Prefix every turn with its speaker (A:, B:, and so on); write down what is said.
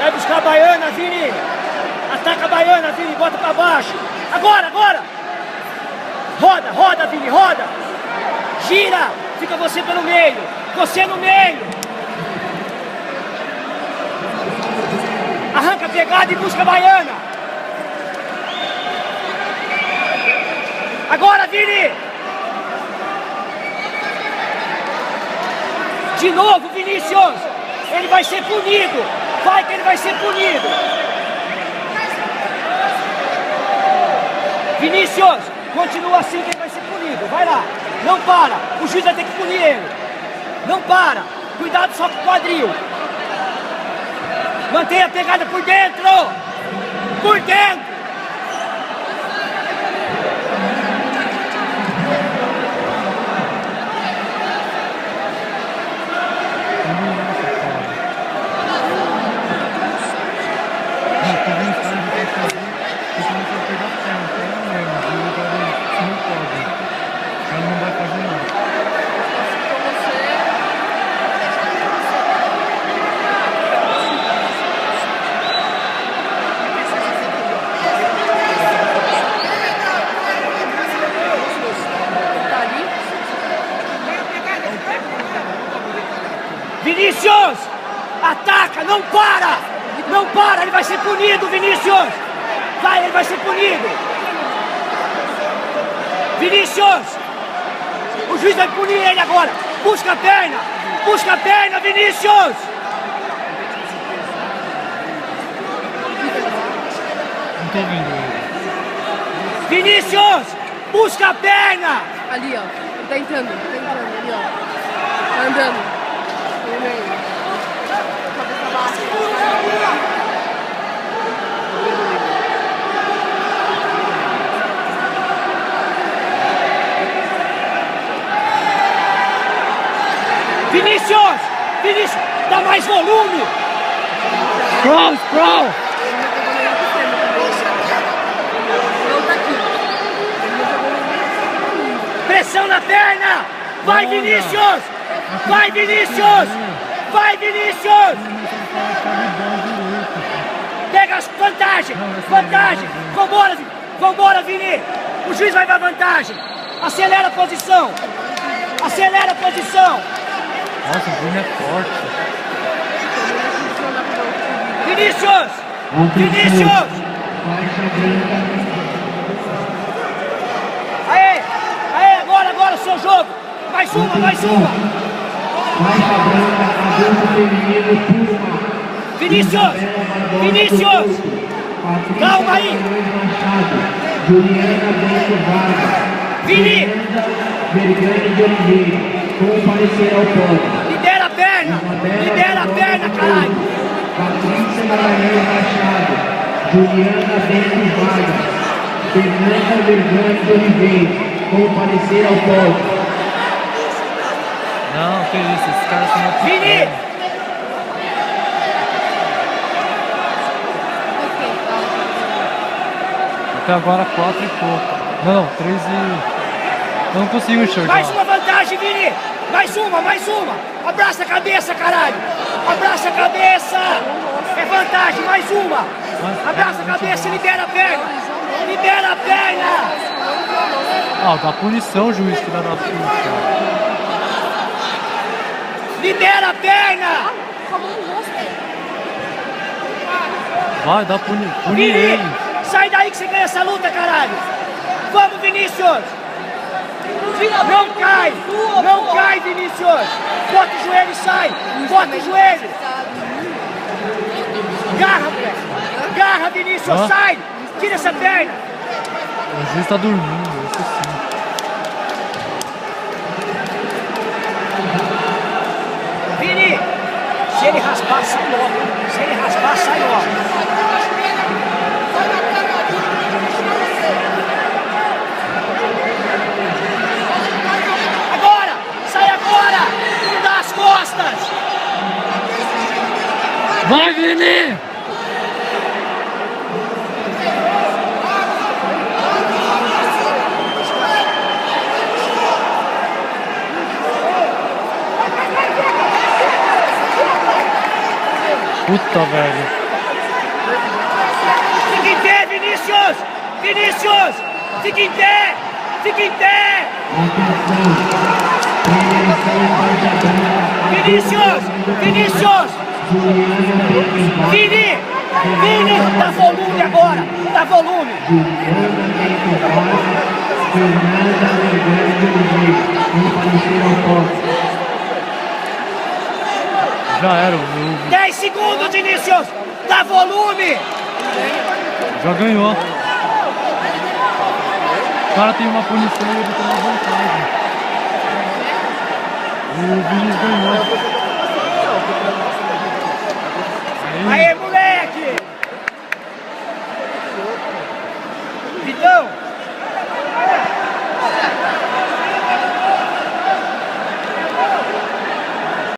A: Vai buscar a baiana, Vini. Ataca a baiana, Vini. Bota pra baixo. Agora, agora. Roda, roda, Vini, roda. Gira. Fica você pelo meio. Você no meio. Arranca a pegada e busca a baiana. Agora, Vini. De novo, Vinícius. Ele vai ser punido. Vai que ele vai ser punido. Vinícius, continua assim que ele vai ser punido. Vai lá. Não para. O juiz vai ter que punir ele. Não para. Cuidado só com o quadril. Mantenha a pegada por dentro. Por dentro. Vinícius! Ataca! Não para! Não para! Ele vai ser punido, Vinícius! Vai, ele vai ser punido! Vinícius! O juiz vai punir ele agora! Busca a perna! Busca a perna, Vinícius!
B: Não tô vendo ele.
A: Vinícius! Busca a perna!
C: Ali, ó. Ele tá entrando ali, ó. Tá andando.
A: Vinícius! Vinícius! Dá mais volume!
B: Sprawl, sprawl!
A: Pressão na perna! Vai, Vinícius! Vai, Vinícius! Vai, Vinícius! Pega as vantagem! Vantagem! Vambora, Vini! Vambora, Vini! O juiz vai dar vantagem! Acelera a posição! Acelera a posição!
B: Nossa, o Bruno é forte.
A: Vinícius! Vinícius! Aê! Aê! Agora, agora o seu jogo! Mais uma, mais uma! Vinícius! Vinícius! Calma aí!
D: Juliana Bento Vargas.
A: Vini!
D: Vergani de Oliveira. Comparecer ao pódio.
A: Libera a perna! Libera a perna, caralho!
D: Patrícia Maranhão Machado. Juliana Bento Vargas. Fernanda Vergani de Oliveira. Comparecer ao pódio.
B: Não, que isso, esses caras são muito
A: Vini!
B: pequenos. Até agora 4 e pouco. Não, 3 e... Eu não consigo enxergar.
A: Mais uma vantagem, Vini! Mais uma! Abraça a cabeça, caralho! Abraça a cabeça! É vantagem, mais uma! Abraça a cabeça e libera a perna! Libera a perna!
B: Ah, dá punição, juiz, filha da puta.
A: Libera a perna!
B: Vai, dá punir
A: Vini!
B: ele.
A: Sai daí que você ganha essa luta, caralho! Vamos, Vinícius! Não cai! Não cai, Vinícius! Bota o joelho e sai! Bota o joelho! Garra, moleque! Garra, Vinícius!
B: Hã?
A: Sai! Tira essa perna!
B: O juiz tá dormindo, isso sim.
A: Vini! Se ele raspar, sai logo! Se ele raspar, sai logo! Agora! Sai agora! Dá as costas!
B: Vai, Vini! Puta, velho.
A: Fica em pé, Vinícius! Vinícius! Fica em pé! Fica em pé! Vinícius! Vinícius! Vini! Vini! Dá volume agora! Dá volume!
B: Já era o jogo.
A: 10 segundos, Vinícius! Dá volume!
B: Já ganhou. O cara tem uma punição e ele tem uma vantagem. O Vinícius ganhou.
A: Aê, moleque! Vitão!